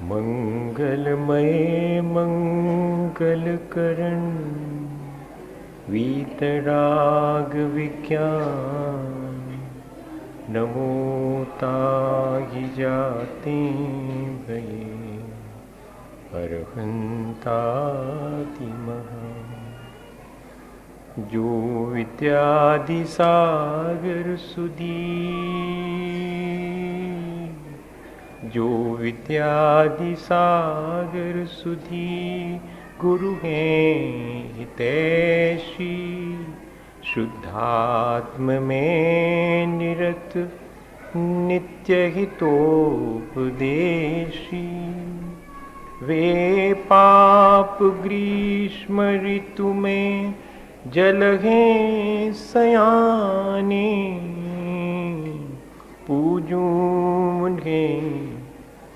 मंगलमय मंगलकरण वीतराग विज्ञान नमो ताहि जाते भये अरहंताति महा। जो विद्यादि सागर सुधी, जो विद्यादि सागर सुधी गुरु हैं हितैषी, शुद्धात्म में निरत नित्य हितोपदेशी। वे पाप ग्रीष्म ऋतु में जल हैं सयाने, पूजूं उन्हें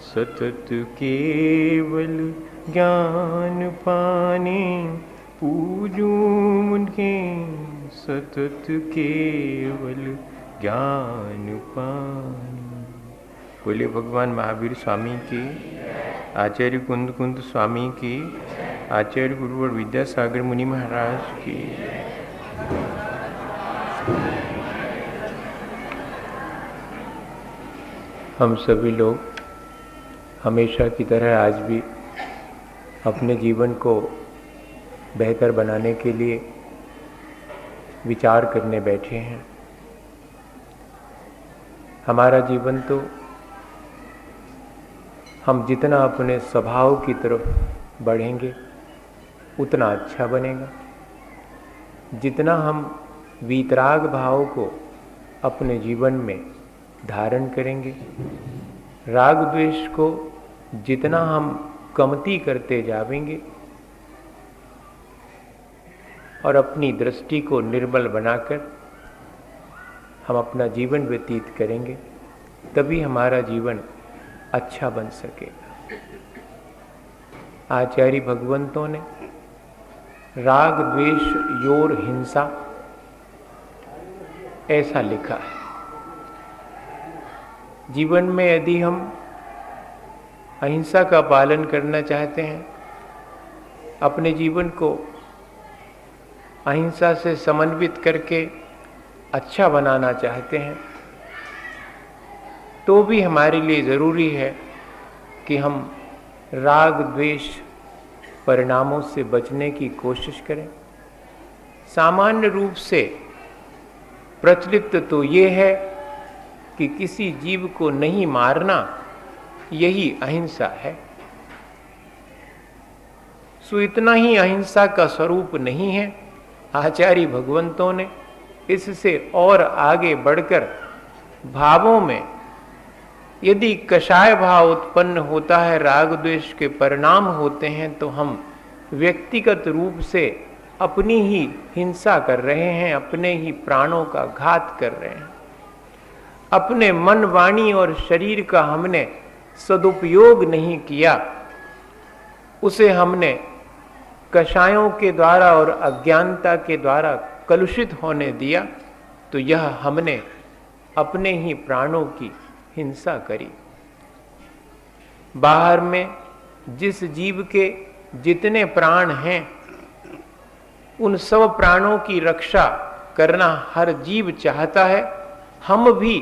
सतत केवल ज्ञान पाने, पूजूं उन्हें सतत केवल ज्ञान पाने। बोले भगवान महावीर स्वामी की, आचार्य कुंद कुंद स्वामी की, आचार्य गुरुवर विद्यासागर मुनि महाराज की। हम सभी लोग हमेशा की तरह आज भी अपने जीवन को बेहतर बनाने के लिए विचार करने बैठे हैं। हमारा जीवन तो हम जितना अपने स्वभाव की तरफ बढ़ेंगे उतना अच्छा बनेगा। जितना हम वीतराग भाव को अपने जीवन में धारण करेंगे, राग द्वेष को जितना हम कमती करते जाएंगे और अपनी दृष्टि को निर्मल बनाकर हम अपना जीवन व्यतीत करेंगे, तभी हमारा जीवन अच्छा बन सकेगा। आचार्य भगवंतों ने राग द्वेष योर हिंसा ऐसा लिखा है। जीवन में यदि हम अहिंसा का पालन करना चाहते हैं, अपने जीवन को अहिंसा से समन्वित करके अच्छा बनाना चाहते हैं, तो भी हमारे लिए ज़रूरी है कि हम राग द्वेष परिणामों से बचने की कोशिश करें। सामान्य रूप से प्रचलित तो ये है कि किसी जीव को नहीं मारना यही अहिंसा है। सो इतना ही अहिंसा का स्वरूप नहीं है। आचार्य भगवंतों ने इससे और आगे बढ़कर भावों में यदि कषाय भाव उत्पन्न होता है, राग द्वेष के परिणाम होते हैं, तो हम व्यक्तिगत रूप से अपनी ही हिंसा कर रहे हैं, अपने ही प्राणों का घात कर रहे हैं। अपने मन, वाणी और शरीर का हमने सदुपयोग नहीं किया, उसे हमने कषायों के द्वारा और अज्ञानता के द्वारा कलुषित होने दिया, तो यह हमने अपने ही प्राणों की हिंसा करी। बाहर में जिस जीव के जितने प्राण हैं, उन सब प्राणों की रक्षा करना हर जीव चाहता है। हम भी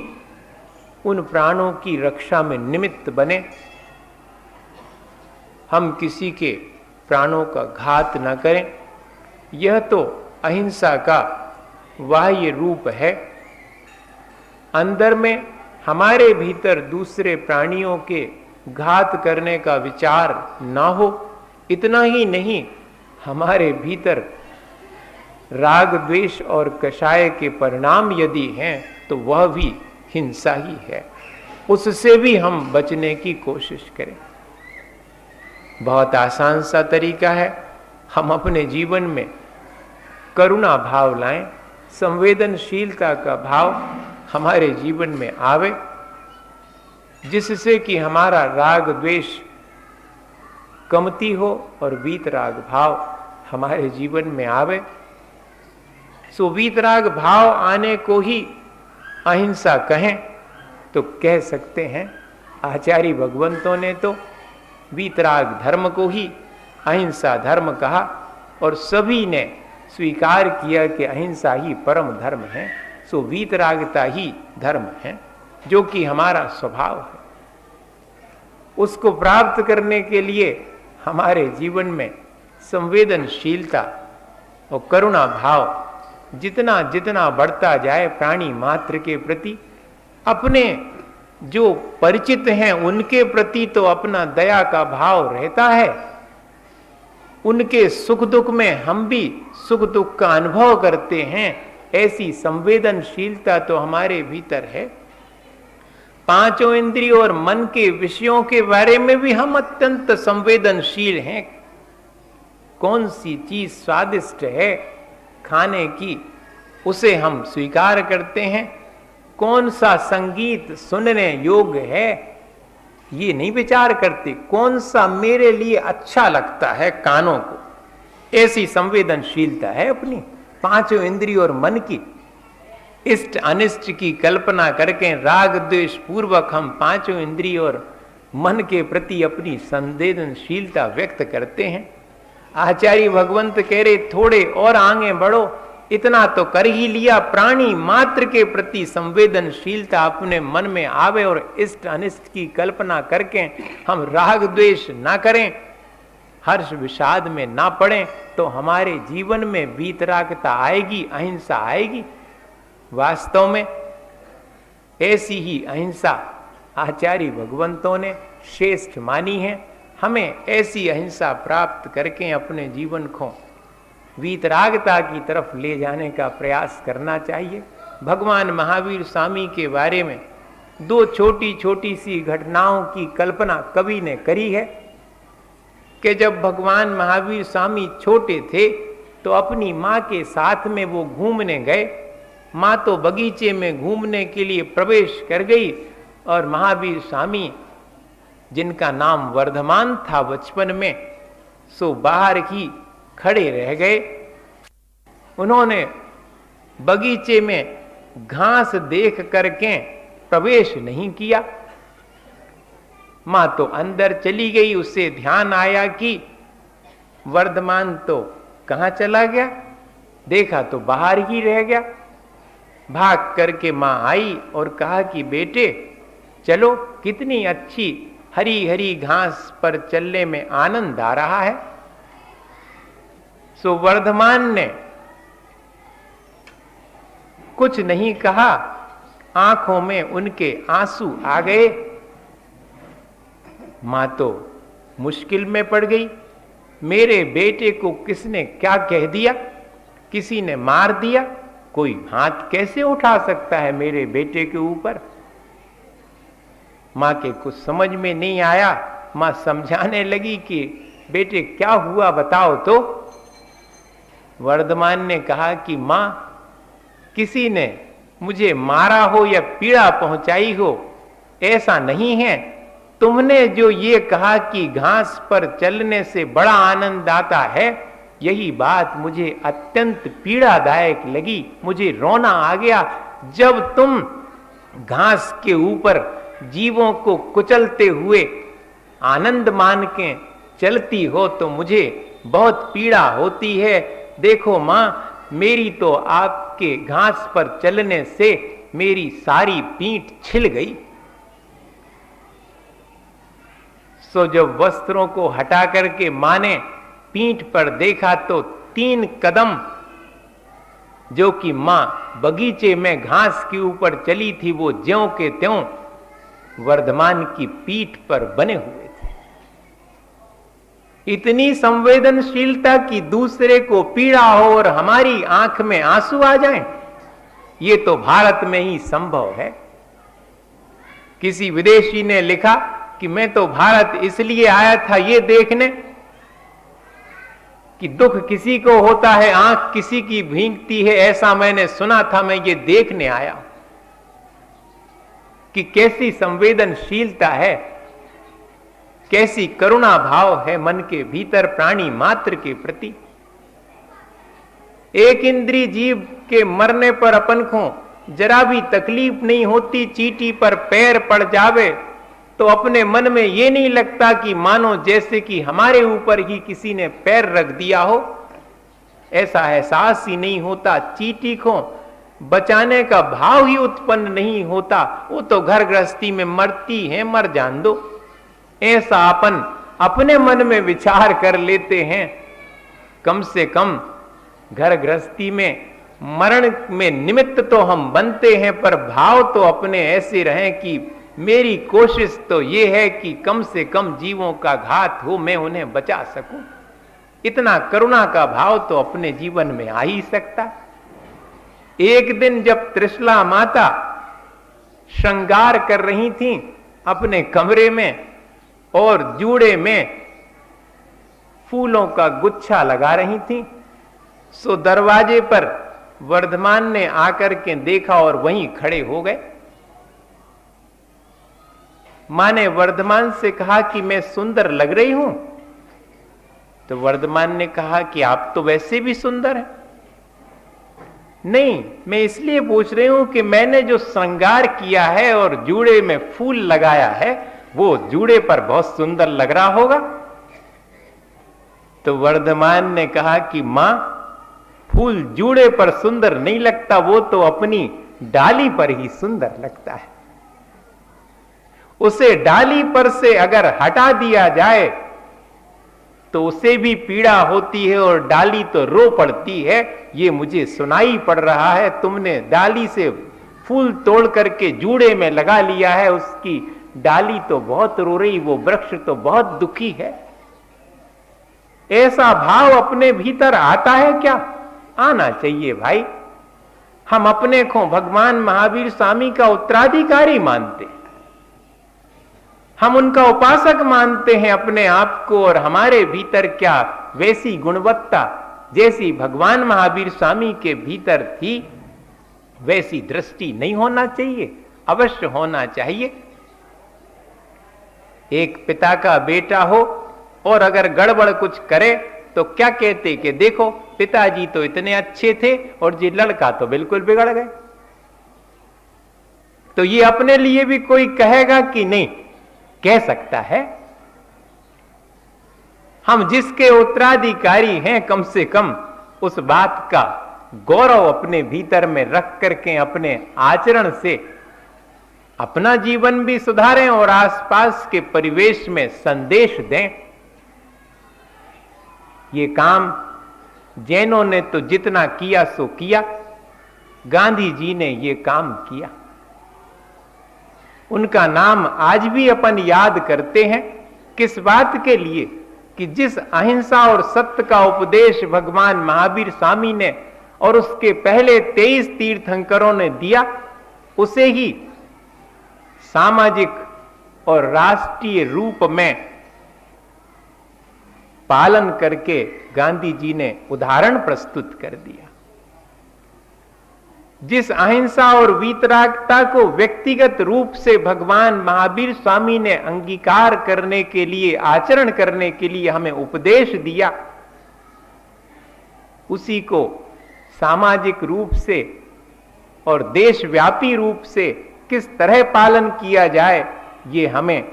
उन प्राणों की रक्षा में निमित्त बने, हम किसी के प्राणों का घात न करें। यह तो अहिंसा का बाह्य रूप है। अंदर में हमारे भीतर दूसरे प्राणियों के घात करने का विचार ना हो। इतना ही नहीं, हमारे भीतर राग द्वेष और कषाय के परिणाम यदि हैं तो वह भी हिंसा ही है। उससे भी हम बचने की कोशिश करें। बहुत आसान सा तरीका है, हम अपने जीवन में करुणा भाव लाएं, संवेदनशीलता का भाव हमारे जीवन में आवे, जिससे कि हमारा राग द्वेष कमती हो और वीतराग भाव हमारे जीवन में आवे। सो वीतराग भाव आने को ही अहिंसा कहें तो कह सकते हैं। आचार्य भगवंतों ने तो वीतराग धर्म को ही अहिंसा धर्म कहा और सभी ने स्वीकार किया कि अहिंसा ही परम धर्म है। सो वीतरागता ही धर्म है जो कि हमारा स्वभाव है। उसको प्राप्त करने के लिए हमारे जीवन में संवेदनशीलता और करुणा भाव जितना जितना बढ़ता जाए प्राणी मात्र के प्रति, अपने जो परिचित हैं उनके प्रति तो अपना दया का भाव रहता है। उनके सुख दुख में हम भी सुख दुख का अनुभव करते हैं, ऐसी संवेदनशीलता तो हमारे भीतर है। पांचों इंद्रियों और मन के विषयों के बारे में भी हम अत्यंत संवेदनशील हैं। कौन सी चीज स्वादिष्ट है खाने की, उसे हम स्वीकार करते हैं। कौन सा संगीत सुनने योग्य है, ये नहीं विचार करते। कौन सा मेरे लिए अच्छा लगता है कानों को, ऐसी संवेदनशीलता है अपनी पांचों इंद्रियों और मन की। इष्ट अनिष्ट की कल्पना करके राग द्वेष पूर्वक हम पांचों इंद्रियों और मन के प्रति अपनी संवेदनशीलता व्यक्त करते हैं। आचार्य भगवंत कह रहे थोड़े और आगे बढ़ो, इतना तो कर ही लिया। प्राणी मात्र के प्रति संवेदनशीलता अपने मन में आवे और इष्ट अनिष्ट की कल्पना करके हम राग द्वेष ना करें, हर्ष विषाद में ना पड़ें, तो हमारे जीवन में वीतरागता आएगी, अहिंसा आएगी। वास्तव में ऐसी ही अहिंसा आचार्य भगवंतों ने श्रेष्ठ मानी है। हमें ऐसी अहिंसा प्राप्त करके अपने जीवन को वीतरागता की तरफ ले जाने का प्रयास करना चाहिए। भगवान महावीर स्वामी के बारे में दो छोटी छोटी सी घटनाओं की कल्पना कवि ने करी है कि जब भगवान महावीर स्वामी छोटे थे तो अपनी माँ के साथ में वो घूमने गए। माँ तो बगीचे में घूमने के लिए प्रवेश कर गई और महावीर स्वामी, जिनका नाम वर्धमान था बचपन में, सो बाहर ही खड़े रह गए। उन्होंने बगीचे में घास देख करके प्रवेश नहीं किया। मां तो अंदर चली गई। उससे ध्यान आया कि वर्धमान तो कहां चला गया, देखा तो बाहर ही रह गया। भाग करके मां आई और कहा कि बेटे चलो, कितनी अच्छी हरी हरी घास पर चलने में आनंद आ रहा है। सो वर्धमान ने कुछ नहीं कहा, आंखों में उनके आंसू आ गए। मां तो मुश्किल में पड़ गई। मेरे बेटे को किसने क्या कह दिया, किसी ने मार दिया, कोई हाथ कैसे उठा सकता है मेरे बेटे के ऊपर। मां के कुछ समझ में नहीं आया। मां समझाने लगी कि बेटे क्या हुआ बताओ तो। वर्धमान ने कहा कि मां, किसी ने मुझे मारा हो या पीड़ा पहुंचाई हो ऐसा नहीं है। तुमने जो ये कहा कि घास पर चलने से बड़ा आनंद आता है, यही बात मुझे अत्यंत पीड़ादायक लगी। मुझे रोना आ गया। जब तुम घास के ऊपर जीवों को कुचलते हुए आनंद मान के चलती हो तो मुझे बहुत पीड़ा होती है। देखो मां, मेरी तो आपके घास पर चलने से मेरी सारी पीठ छिल गई। सो जब वस्त्रों को हटा करके मां ने पीठ पर देखा तो 3 कदम जो कि मां बगीचे में घास के ऊपर चली थी, वो ज्यों के त्यों वर्धमान की पीठ पर बने हुए थे। इतनी संवेदनशीलता कि दूसरे को पीड़ा हो और हमारी आंख में आंसू आ जाएं, ये तो भारत में ही संभव है। किसी विदेशी ने लिखा कि मैं तो भारत इसलिए आया था ये देखने कि दुख किसी को होता है, आंख किसी की भींगती है, ऐसा मैंने सुना था, मैं ये देखने आया कि कैसी संवेदनशीलता है, कैसी करुणा भाव है मन के भीतर प्राणी मात्र के प्रति। एक इंद्रिय जीव के मरने पर अपन को जरा भी तकलीफ नहीं होती, चींटी पर पैर पड़ जावे तो अपने मन में ये नहीं लगता कि मानो जैसे कि हमारे ऊपर ही किसी ने पैर रख दिया हो। ऐसा एहसास ही नहीं होता। चींटी को बचाने का भाव ही उत्पन्न नहीं होता। वो तो घर गृहस्थी में मरती है, मर जान दो, ऐसा अपन अपने मन में विचार कर लेते हैं। कम से कम घर गृहस्थी में मरण में निमित्त तो हम बनते हैं, पर भाव तो अपने ऐसे रहें कि मेरी कोशिश तो ये है कि कम से कम जीवों का घात हो, मैं उन्हें बचा सकूं। इतना करुणा का भाव तो अपने जीवन में आ ही सकता। एक दिन जब त्रिशला माता श्रृंगार कर रही थी अपने कमरे में और जूड़े में फूलों का गुच्छा लगा रही थी, सो दरवाजे पर वर्धमान ने आकर के देखा और वहीं खड़े हो गए। मां ने वर्धमान से कहा कि मैं सुंदर लग रही हूं? तो वर्धमान ने कहा कि आप तो वैसे भी सुंदर हैं। नहीं, मैं इसलिए पूछ रही हूं कि मैंने जो श्रृंगार किया है और जूड़े में फूल लगाया है, वो जूड़े पर बहुत सुंदर लग रहा होगा। तो वर्धमान ने कहा कि मां, फूल जूड़े पर सुंदर नहीं लगता, वो तो अपनी डाली पर ही सुंदर लगता है। उसे डाली पर से अगर हटा दिया जाए तो उसे भी पीड़ा होती है और डाली तो रो पड़ती है। ये मुझे सुनाई पड़ रहा है, तुमने डाली से फूल तोड़ करके जूड़े में लगा लिया है, उसकी डाली तो बहुत रो रही, वो वृक्ष तो बहुत दुखी है। ऐसा भाव अपने भीतर आता है क्या? आना चाहिए भाई। हम अपने को भगवान महावीर स्वामी का उत्तराधिकारी मानते हैं, हम उनका उपासक मानते हैं अपने आप को, और हमारे भीतर क्या वैसी गुणवत्ता जैसी भगवान महावीर स्वामी के भीतर थी वैसी दृष्टि नहीं होना चाहिए? अवश्य होना चाहिए। एक पिता का बेटा हो और अगर गड़बड़ कुछ करे तो क्या कहते कि देखो पिताजी तो इतने अच्छे थे और ये लड़का तो बिल्कुल बिगड़ गए। तो ये अपने लिए भी कोई कहेगा कि नहीं? कह सकता है। हम जिसके उत्तराधिकारी हैं, कम से कम उस बात का गौरव अपने भीतर में रख करके अपने आचरण से अपना जीवन भी सुधारें और आसपास के परिवेश में संदेश दें। ये काम जैनों ने तो जितना किया सो किया, गांधी जी ने ये काम किया। उनका नाम आज भी अपन याद करते हैं। किस बात के लिए? कि जिस अहिंसा और सत्य का उपदेश भगवान महावीर स्वामी ने और उसके पहले 23 तीर्थंकरों ने दिया, उसे ही सामाजिक और राष्ट्रीय रूप में पालन करके गांधी जी ने उदाहरण प्रस्तुत कर दिया। जिस अहिंसा और वीतरागता को व्यक्तिगत रूप से भगवान महावीर स्वामी ने अंगीकार करने के लिए, आचरण करने के लिए हमें उपदेश दिया, उसी को सामाजिक रूप से और देशव्यापी रूप से किस तरह पालन किया जाए, ये हमें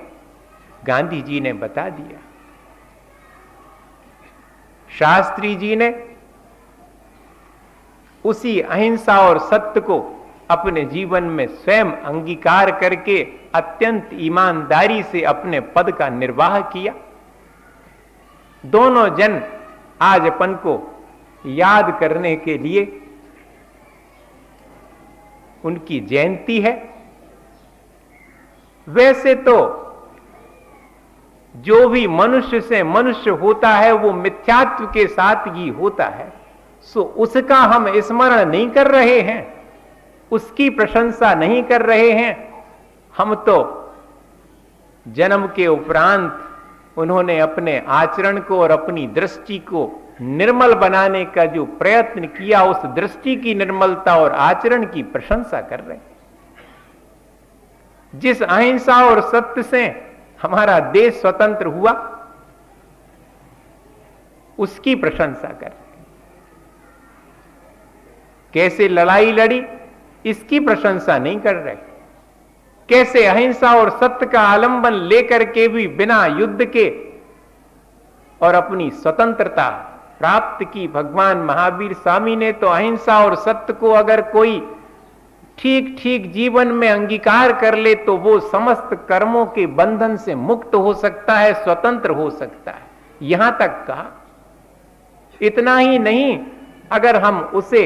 गांधी जी ने बता दिया। शास्त्री जी ने उसी अहिंसा और सत्य को अपने जीवन में स्वयं अंगीकार करके अत्यंत ईमानदारी से अपने पद का निर्वाह किया। दोनों जन आज अपन को याद करने के लिए उनकी जयंती है। वैसे तो जो भी मनुष्य से मनुष्य होता है वो मिथ्यात्व के साथ ही होता है, सो उसका हम स्मरण नहीं कर रहे हैं, उसकी प्रशंसा नहीं कर रहे हैं। हम तो जन्म के उपरांत उन्होंने अपने आचरण को और अपनी दृष्टि को निर्मल बनाने का जो प्रयत्न किया, उस दृष्टि की निर्मलता और आचरण की प्रशंसा कर रहे हैं। जिस अहिंसा और सत्य से हमारा देश स्वतंत्र हुआ, उसकी प्रशंसा कर रहे हैं। कैसे लड़ाई लड़ी, इसकी प्रशंसा नहीं कर रहे। कैसे अहिंसा और सत्य का आलंबन लेकर के भी बिना युद्ध के और अपनी स्वतंत्रता प्राप्त की। भगवान महावीर स्वामी ने तो अहिंसा और सत्य को अगर कोई ठीक ठीक जीवन में अंगीकार कर ले तो वो समस्त कर्मों के बंधन से मुक्त हो सकता है, स्वतंत्र हो सकता है। यहां तक कहा। इतना ही नहीं, अगर हम उसे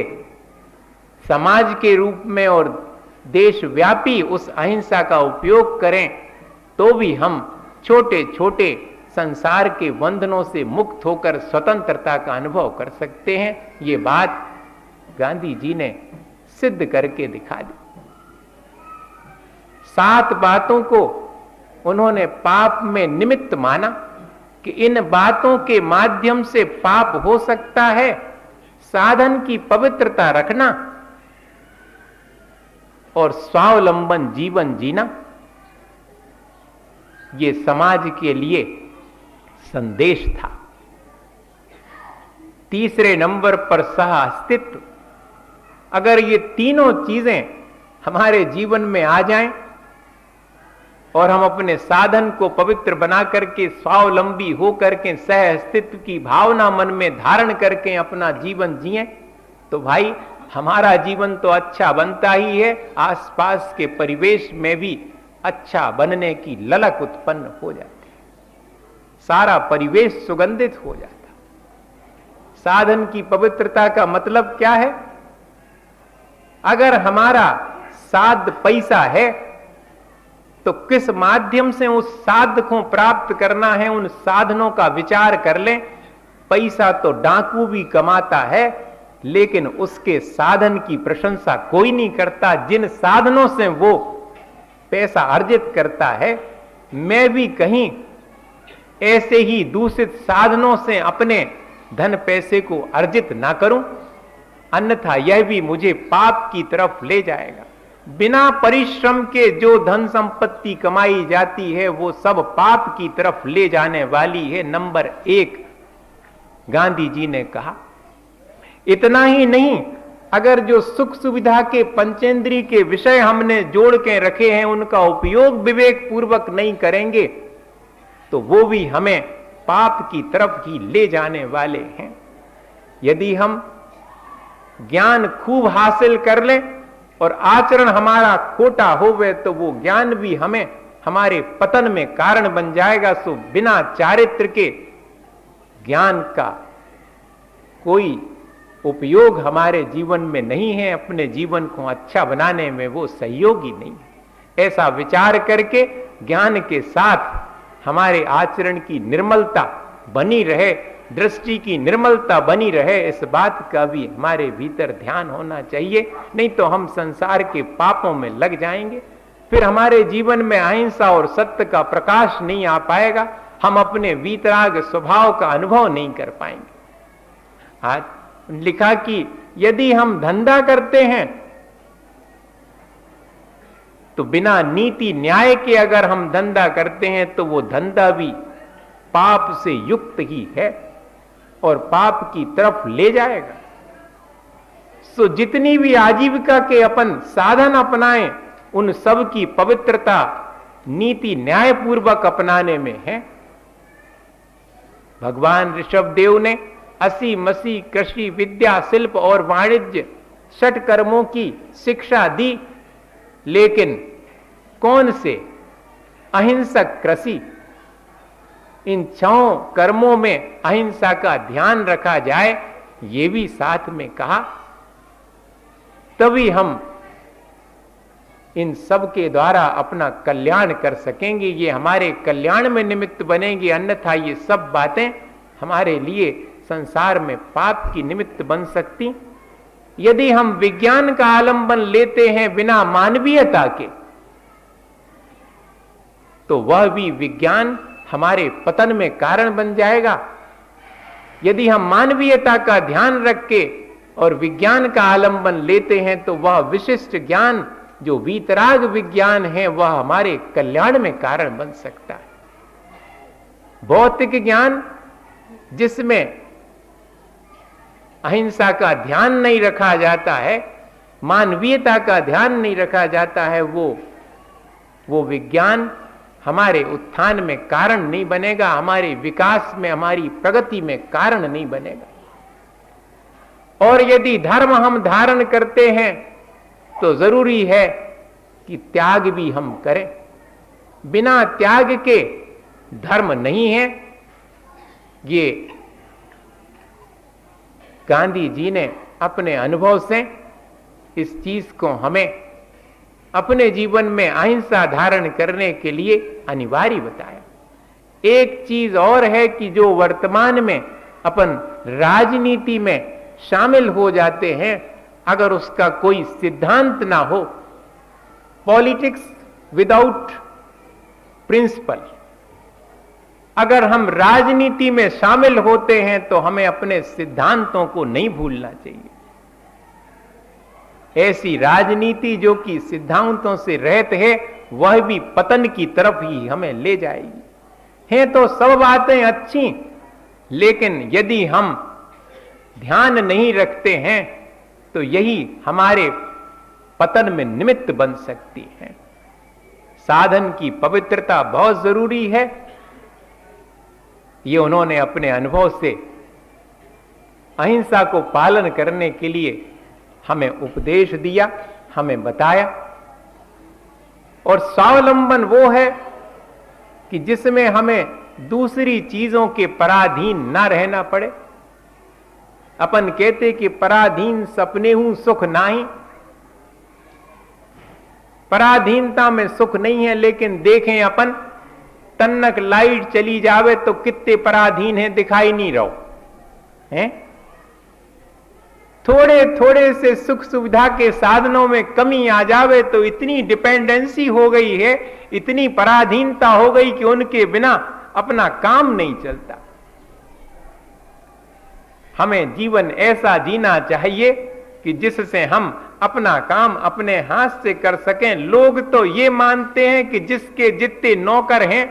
समाज के रूप में और देशव्यापी उस अहिंसा का उपयोग करें तो भी हम छोटे छोटे संसार के बंधनों से मुक्त होकर स्वतंत्रता का अनुभव कर सकते हैं। ये बात गांधी जी ने सिद्ध करके दिखा दी। 7 बातों को उन्होंने पाप में निमित्त माना कि इन बातों के माध्यम से पाप हो सकता है। साधन की पवित्रता रखना और स्वावलंबन जीवन जीना, ये समाज के लिए संदेश था। तीसरे नंबर पर सह अस्तित्व। अगर ये तीनों चीजें हमारे जीवन में आ जाएं और हम अपने साधन को पवित्र बना करके स्वावलंबी हो करके सह अस्तित्व की भावना मन में धारण करके अपना जीवन जिए तो भाई हमारा जीवन तो अच्छा बनता ही है, आसपास के परिवेश में भी अच्छा बनने की ललक उत्पन्न हो जाती है, सारा परिवेश सुगंधित हो जाता। साधन की पवित्रता का मतलब क्या है? अगर हमारा साध पैसा है तो किस माध्यम से उस साध को प्राप्त करना है, उन साधनों का विचार कर लें। पैसा तो डाकू भी कमाता है, लेकिन उसके साधन की प्रशंसा कोई नहीं करता जिन साधनों से वो पैसा अर्जित करता है। मैं भी कहीं ऐसे ही दूषित साधनों से अपने धन पैसे को अर्जित ना करूं, अन्यथा यह भी मुझे पाप की तरफ ले जाएगा। बिना परिश्रम के जो धन संपत्ति कमाई जाती है वो सब पाप की तरफ ले जाने वाली है। नंबर 1 गांधी जी ने कहा। इतना ही नहीं, अगर जो सुख सुविधा के पंचेंद्रिय के विषय हमने जोड़ के रखे हैं उनका उपयोग विवेक पूर्वक नहीं करेंगे तो वो भी हमें पाप की तरफ ही ले जाने वाले हैं। यदि हम ज्ञान खूब हासिल कर लें और आचरण हमारा खोटा होवे तो वो ज्ञान भी हमें हमारे पतन में कारण बन जाएगा। सो बिना चारित्र के ज्ञान का कोई उपयोग हमारे जीवन में नहीं है, अपने जीवन को अच्छा बनाने में वो सहयोगी नहीं है। ऐसा विचार करके ज्ञान के साथ हमारे आचरण की निर्मलता बनी रहे, दृष्टि की निर्मलता बनी रहे, इस बात का भी हमारे भीतर ध्यान होना चाहिए। नहीं तो हम संसार के पापों में लग जाएंगे, फिर हमारे जीवन में अहिंसा और सत्य का प्रकाश नहीं आ पाएगा, हम अपने वीतराग स्वभाव का अनुभव नहीं कर पाएंगे। आज लिखा कि यदि हम धंधा करते हैं तो बिना नीति न्याय के अगर हम धंधा करते हैं तो वो धंधा भी पाप से युक्त ही है और पाप की तरफ ले जाएगा। सो जितनी भी आजीविका के अपन साधन अपनाएं उन सब की पवित्रता नीति न्याय पूर्वक अपनाने में है। भगवान ऋषभदेव ने 80 मसी कृषि विद्या शिल्प और वाणिज्य 6 कर्मों की शिक्षा दी, लेकिन कौन से? अहिंसक कृषि। इन 6 कर्मों में अहिंसा का ध्यान रखा जाए, ये भी साथ में कहा, तभी हम इन सब के द्वारा अपना कल्याण कर सकेंगे, ये हमारे कल्याण में निमित्त बनेंगे। अन्यथा ये सब बातें हमारे लिए संसार में पाप की निमित्त बन सकती। यदि हम विज्ञान का आलंबन लेते हैं बिना मानवीयता के तो वह भी विज्ञान हमारे पतन में कारण बन जाएगा। यदि हम मानवीयता का ध्यान रख के और विज्ञान का आलंबन लेते हैं तो वह विशिष्ट ज्ञान जो वीतराग विज्ञान है वह हमारे कल्याण में कारण बन सकता है। भौतिक ज्ञान जिसमें अहिंसा का ध्यान नहीं रखा जाता है मानवीयता का ध्यान नहीं रखा जाता है, वो विज्ञान हमारे उत्थान में कारण नहीं बनेगा, हमारे विकास में, हमारी प्रगति में कारण नहीं बनेगा। और यदि धर्म हम धारण करते हैं तो जरूरी है कि त्याग भी हम करें। बिना त्याग के धर्म नहीं है। ये गांधी जी ने अपने अनुभव से इस चीज को हमें अपने जीवन में अहिंसा धारण करने के लिए अनिवार्य बताया। एक चीज और है कि जो वर्तमान में अपन राजनीति में शामिल हो जाते हैं, अगर उसका कोई सिद्धांत ना हो, पॉलिटिक्स विदाउट प्रिंसिपल, अगर हम राजनीति में शामिल होते हैं तो हमें अपने सिद्धांतों को नहीं भूलना चाहिए। ऐसी राजनीति जो कि सिद्धांतों से रहित है, वह भी पतन की तरफ ही हमें ले जाएगी। हैं तो सब बातें अच्छी, लेकिन यदि हम ध्यान नहीं रखते हैं तो यही हमारे पतन में निमित्त बन सकती है। साधन की पवित्रता बहुत जरूरी है। ये उन्होंने अपने अनुभव से अहिंसा को पालन करने के लिए हमें उपदेश दिया, हमें बताया। और स्वावलंबन वो है कि जिसमें हमें दूसरी चीजों के पराधीन ना रहना पड़े। अपन कहते कि पराधीन सपने हूं सुख नाही, पराधीनता में सुख नहीं है। लेकिन देखें अपन, तन्नक लाइट चली जावे तो कितने पराधीन है दिखाई नहीं रहो हैं। थोड़े थोड़े से सुख सुविधा के साधनों में कमी आ जावे तो इतनी डिपेंडेंसी हो गई है, इतनी पराधीनता हो गई कि उनके बिना अपना काम नहीं चलता। हमें जीवन ऐसा जीना चाहिए कि जिससे हम अपना काम अपने हाथ से कर सकें। लोग तो ये मानते हैं कि जिसके जितने नौकर हैं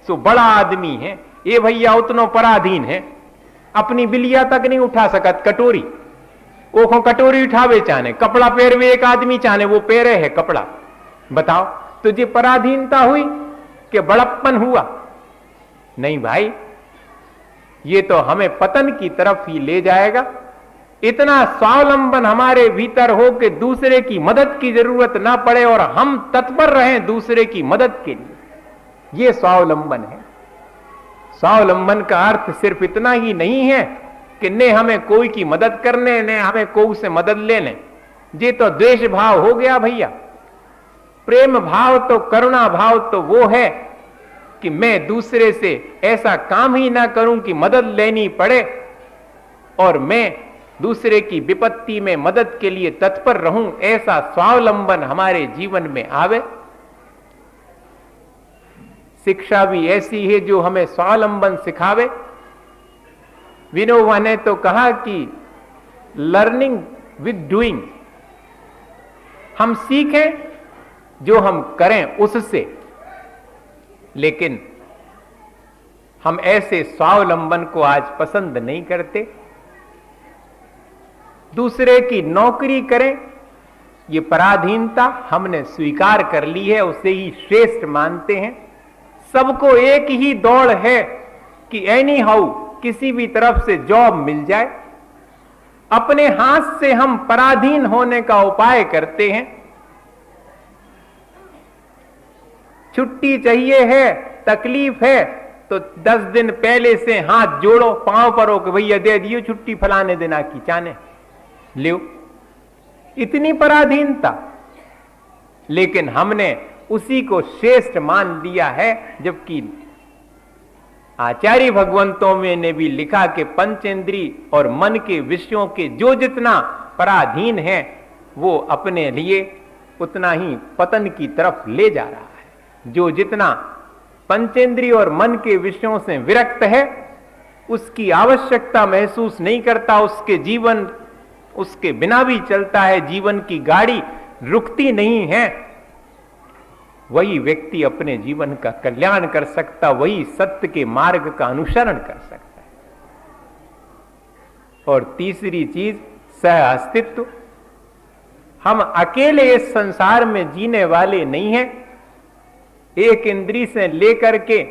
सो बड़ा आदमी है, ये भैया उतनो पराधीन है, अपनी बिलिया तक नहीं उठा सकत कटोरी, ओखों कटोरी उठावे चाने, कपड़ा पहरवे एक आदमी चाने, वो पहरे है कपड़ा। बताओ तुझे पराधीनता हुई कि बड़प्पन हुआ? नहीं भाई, ये तो हमें पतन की तरफ ही ले जाएगा। इतना स्वावलंबन हमारे भीतर हो कि दूसरे की मदद की जरूरत ना पड़े और हम तत्पर रहें दूसरे की मदद के लिए, ये स्वावलंबन है। स्वावलंबन का अर्थ सिर्फ इतना ही नहीं है कि ने हमें कोई की मदद करने, ने हमें कोई से मदद लेने। ये तो द्वेष भाव हो गया भैया। प्रेम भाव तो, करुणा भाव तो वो है कि मैं दूसरे से ऐसा काम ही ना करूं कि मदद लेनी पड़े और मैं दूसरे की विपत्ति में मदद के लिए तत्पर रहूं। ऐसा स्वावलंबन हमारे जीवन में आवे। शिक्षा भी ऐसी है जो हमें स्वावलंबन सिखावे। विनोबा ने तो कहा कि लर्निंग विद डूइंग, हम सीखें जो हम करें उससे। लेकिन हम ऐसे स्वावलंबन को आज पसंद नहीं करते। दूसरे की नौकरी करें, ये पराधीनता हमने स्वीकार कर ली है, उसे ही श्रेष्ठ मानते हैं। सबको एक ही दौड़ है कि एनी हाउ किसी भी तरफ से जॉब मिल जाए। अपने हाथ से हम पराधीन होने का उपाय करते हैं। छुट्टी चाहिए है, तकलीफ है तो 10 दिन पहले से हाथ जोड़ो, पांव परो कि भैया दे दियो छुट्टी फलाने दिना की चाने लियो। इतनी पराधीनता। लेकिन हमने उसी को श्रेष्ठ मान लिया है, जबकि आचार्य भगवंतों में ने भी लिखा कि पंचेंद्री और मन के विषयों के जो जितना पराधीन है वो अपने लिए उतना ही पतन की तरफ ले जा रहा है। जो जितना पंचेंद्रिय और मन के विषयों से विरक्त है, उसकी आवश्यकता महसूस नहीं करता, उसके जीवन उसके बिना भी चलता है, जीवन की गाड़ी रुकती नहीं है, वही व्यक्ति अपने जीवन का कल्याण कर सकता, वही सत्य के मार्ग का अनुसरण कर सकता है। और तीसरी चीज सह अस्तित्व। हम अकेले इस संसार में जीने वाले नहीं हैं। एक इंद्री से लेकर के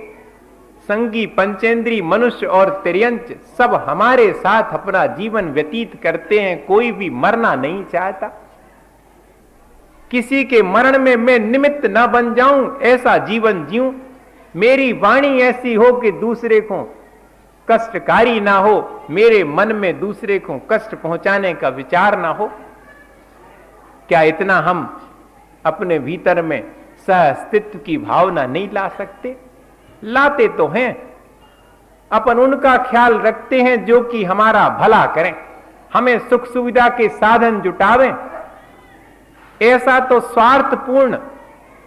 संगी पंचेंद्री मनुष्य और तिर्यंच सब हमारे साथ अपना जीवन व्यतीत करते हैं। कोई भी मरना नहीं चाहता। किसी के मरण में मैं निमित्त ना बन जाऊं, ऐसा जीवन जीऊं। मेरी वाणी ऐसी हो कि दूसरे को कष्टकारी ना हो, मेरे मन में दूसरे को कष्ट पहुंचाने का विचार ना हो। क्या इतना हम अपने भीतर में सहअस्तित्व की भावना नहीं ला सकते? लाते तो हैं। अपन उनका ख्याल रखते हैं जो कि हमारा भला करें, हमें सुख सुविधा के साधन जुटावें। ऐसा तो स्वार्थपूर्ण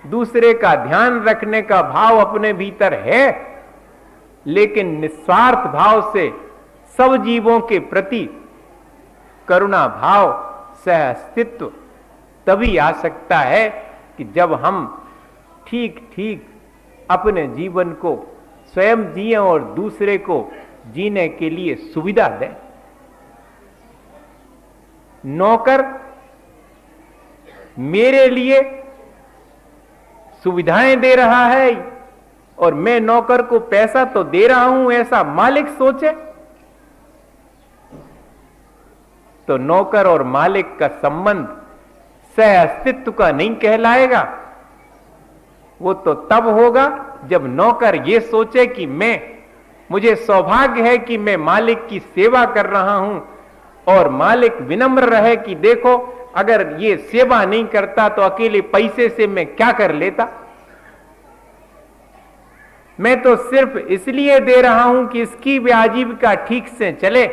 दूसरे का ध्यान रखने का भाव अपने भीतर है, लेकिन निस्वार्थ भाव से सब जीवों के प्रति करुणा भाव, सहअस्तित्व तभी आ सकता है कि जब हम ठीक ठीक अपने जीवन को स्वयं जिए और दूसरे को जीने के लिए सुविधा दें। नौकर मेरे लिए सुविधाएं दे रहा है और मैं नौकर को पैसा तो दे रहा हूं, ऐसा मालिक सोचे तो नौकर और मालिक का संबंध सहअस्तित्व का नहीं कहलाएगा। वो तो तब होगा जब नौकर ये सोचे कि मुझे सौभाग्य है कि मैं मालिक की सेवा कर रहा हूं, और मालिक विनम्र रहे कि देखो अगर ये सेवा नहीं करता तो अकेले पैसे से मैं क्या कर लेता। मैं तो सिर्फ इसलिए दे रहा हूं कि इसकी भी आजीविका ठीक से चले,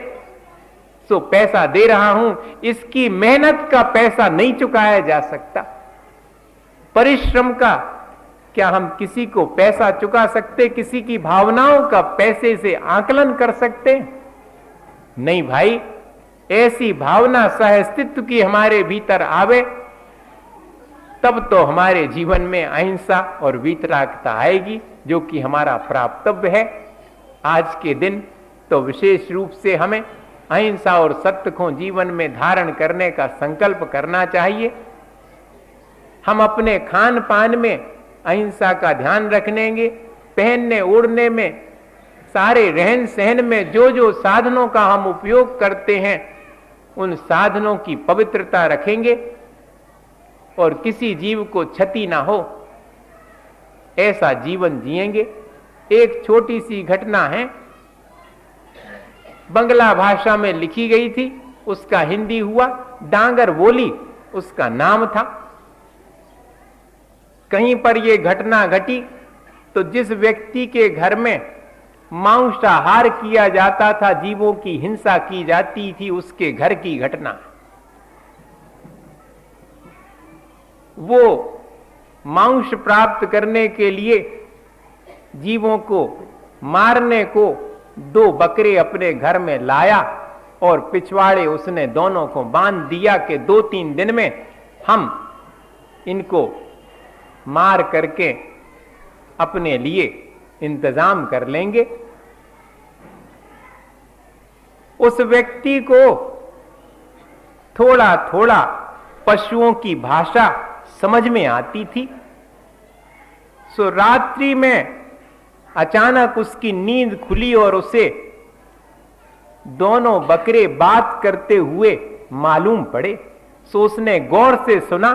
तो पैसा दे रहा हूं। इसकी मेहनत का पैसा नहीं चुकाया जा सकता। परिश्रम का क्या हम किसी को पैसा चुका सकते? किसी की भावनाओं का पैसे से आकलन कर सकते? नहीं भाई। ऐसी भावना सहअस्तित्व की हमारे भीतर आवे तब तो हमारे जीवन में अहिंसा और वीतरागता आएगी, जो कि हमारा प्राप्तव्य है। आज के दिन तो विशेष रूप से हमें अहिंसा और सत्य को जीवन में धारण करने का संकल्प करना चाहिए। हम अपने खान पान में अहिंसा का ध्यान रखेंगे, पहनने ओढ़ने में, सारे रहन सहन में जो जो साधनों का हम उपयोग करते हैं उन साधनों की पवित्रता रखेंगे और किसी जीव को क्षति ना हो ऐसा जीवन जिएंगे। एक छोटी सी घटना है, बंगला भाषा में लिखी गई थी, उसका हिंदी हुआ डांगर बोली उसका नाम था। कहीं पर यह घटना घटी तो जिस व्यक्ति के घर में मांसाहार किया जाता था, जीवों की हिंसा की जाती थी, उसके घर की घटना। वो मांस प्राप्त करने के लिए जीवों को मारने को 2 बकरे अपने घर में लाया और पिछवाड़े उसने दोनों को बांध दिया कि 2-3 दिन में हम इनको मार करके अपने लिए इंतजाम कर लेंगे। उस व्यक्ति को थोड़ा थोड़ा पशुओं की भाषा समझ में आती थी। सो रात्रि में अचानक उसकी नींद खुली और उसे दोनों बकरे बात करते हुए मालूम पड़े। सो उसने गौर से सुना,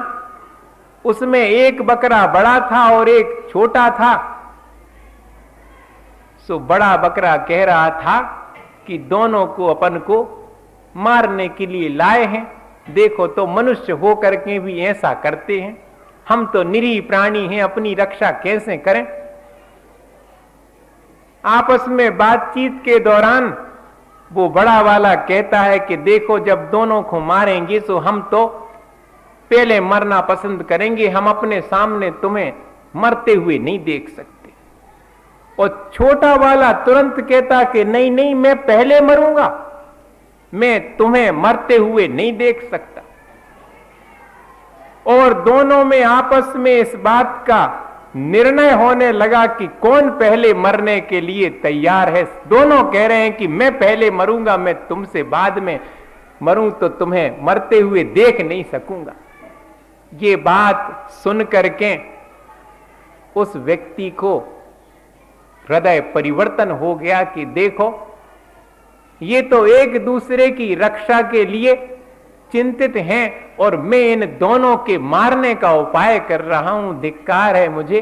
उसमें एक बकरा बड़ा था और एक छोटा था। सो बड़ा बकरा कह रहा था कि दोनों को अपन को मारने के लिए लाए हैं। देखो तो मनुष्य हो करके भी ऐसा करते हैं, हम तो निरीह प्राणी हैं, अपनी रक्षा कैसे करें। आपस में बातचीत के दौरान वो बड़ा वाला कहता है कि देखो जब दोनों को मारेंगे तो हम तो पहले मरना पसंद करेंगे, हम अपने सामने तुम्हें मरते हुए नहीं देख सकते। और छोटा वाला तुरंत कहता कि नहीं नहीं, मैं पहले मरूंगा, मैं तुम्हें मरते हुए नहीं देख सकता। और दोनों में आपस में इस बात का निर्णय होने लगा कि कौन पहले मरने के लिए तैयार है। दोनों कह रहे हैं कि मैं पहले मरूंगा, मैं तुमसे बाद में मरूं तो तुम्हें मरते हुए देख नहीं सकूंगा। ये बात सुन करके उस व्यक्ति को हृदय परिवर्तन हो गया कि देखो, ये तो एक दूसरे की रक्षा के लिए चिंतित हैं और मैं इन दोनों के मारने का उपाय कर रहा हूं, धिक्कार है मुझे।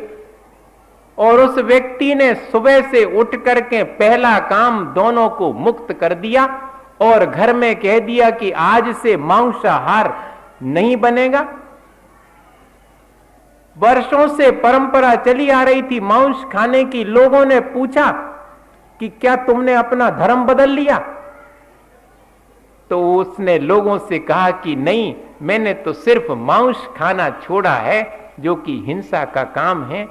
और उस व्यक्ति ने सुबह से उठ करके पहला काम दोनों को मुक्त कर दिया और घर में कह दिया कि आज से मांसाहार नहीं बनेगा। वर्षों से परंपरा चली आ रही थी मांस खाने की। लोगों ने पूछा कि क्या तुमने अपना धर्म बदल लिया? तो उसने लोगों से कहा कि नहीं, मैंने तो सिर्फ मांस खाना छोड़ा है, जो कि हिंसा का काम है।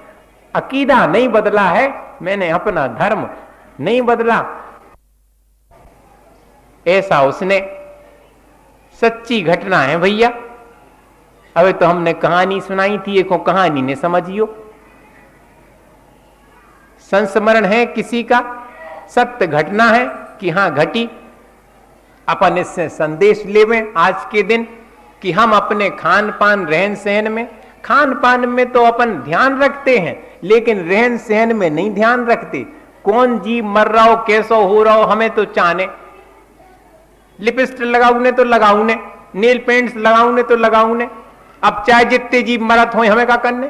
अकीदा नहीं बदला है, मैंने अपना धर्म नहीं बदला। ऐसा उसने, सच्ची घटना है भैया। अबे तो हमने कहानी सुनाई थी, एक कहानी ने समझियो। संस्मरण है किसी का, सत्य घटना है कि हां घटी। अपन इससे संदेश लेवें आज के दिन कि हम अपने खान पान रहन सहन में, खान पान में तो अपन ध्यान रखते हैं, लेकिन रहन सहन में नहीं ध्यान रखते। कौन जीव मर रहा हो, कैसा हो रहा हो, हमें तो चाहने। लिपस्टिक लगाऊने तो लगाऊने, नील पेंट्स लगाऊने तो लगाऊने। अब चाहे जितने जीव मरत हो, हमें क्या करने?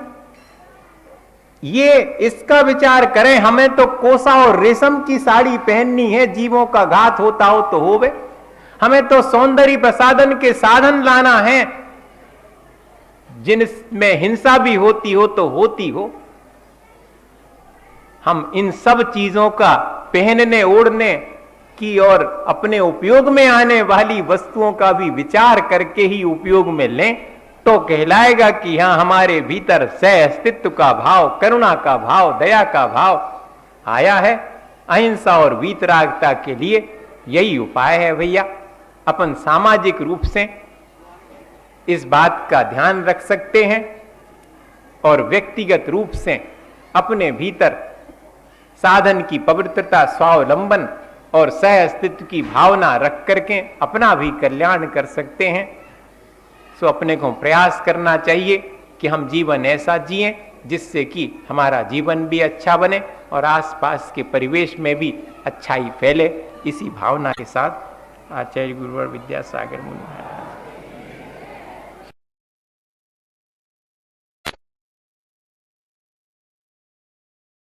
ये इसका विचार करें। हमें तो कोसा और रेशम की साड़ी पहननी है, जीवों का घात होता हो तो होवे। हमें तो सौंदर्य प्रसाधन के साधन लाना है, जिनमें हिंसा भी होती हो तो होती हो। हम इन सब चीजों का पहनने ओढ़ने की और अपने उपयोग में आने वाली वस्तुओं का भी विचार करके ही उपयोग में लें, तो कहलाएगा कि हां हमारे भीतर सह अस्तित्व का भाव, करुणा का भाव, दया का भाव आया है। अहिंसा और वीतरागता के लिए यही उपाय है भैया। अपन सामाजिक रूप से इस बात का ध्यान रख सकते हैं और व्यक्तिगत रूप से अपने भीतर साधन की पवित्रता, स्वावलंबन और सह अस्तित्व की भावना रख करके अपना भी कल्याण कर सकते हैं। सो अपने को प्रयास करना चाहिए कि हम जीवन ऐसा जिएं जिससे कि हमारा जीवन भी अच्छा बने और आसपास के परिवेश में भी अच्छाई फैले। इसी भावना के साथ आचार्य गुरुवर विद्यासागर मुनि।